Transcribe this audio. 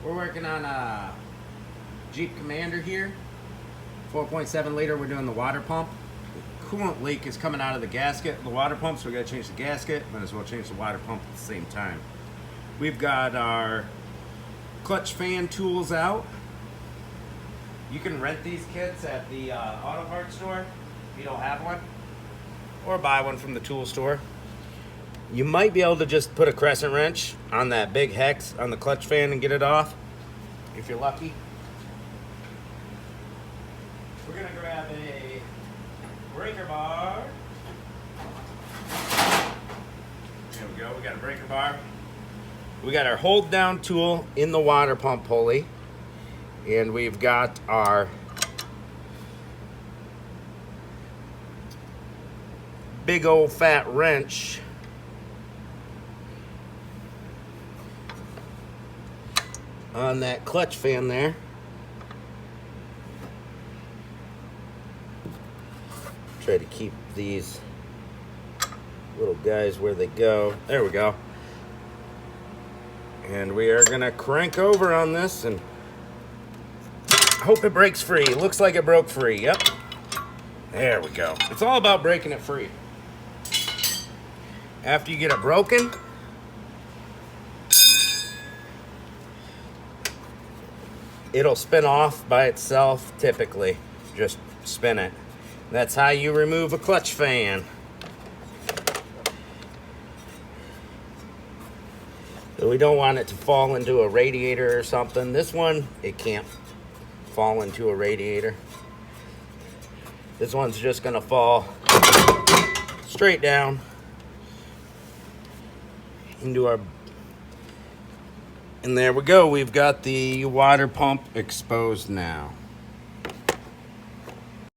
We're working on a Jeep Commander here. 4.7 liter, we're doing the water pump. The coolant leak is coming out of the gasket, the water pump, so we gotta change the gasket. Might as well change the water pump at the same time. We've got our clutch fan tools out. You can rent these kits at the auto parts store if you don't have one, or buy one from the tool store. You might be able to just put a crescent wrench on that big hex on the clutch fan and get it off, if you're lucky. We're gonna grab a breaker bar. There we go, we got a breaker bar. We got our hold down tool in the water pump pulley. And we've got our big old fat wrench on that clutch fan there. Try to keep these little guys where they go. There we go. And we are gonna crank over on this and hope it breaks free. It looks like it broke free. Yep. There we go. It's all about breaking it free. After you get it broken, it'll spin off by itself typically. Just spin it. That's how you remove a clutch fan. So we don't want it to fall into a radiator or something. This one, it can't fall into a radiator. This one's just gonna fall straight down into our, and there we go. We've got the water pump exposed now.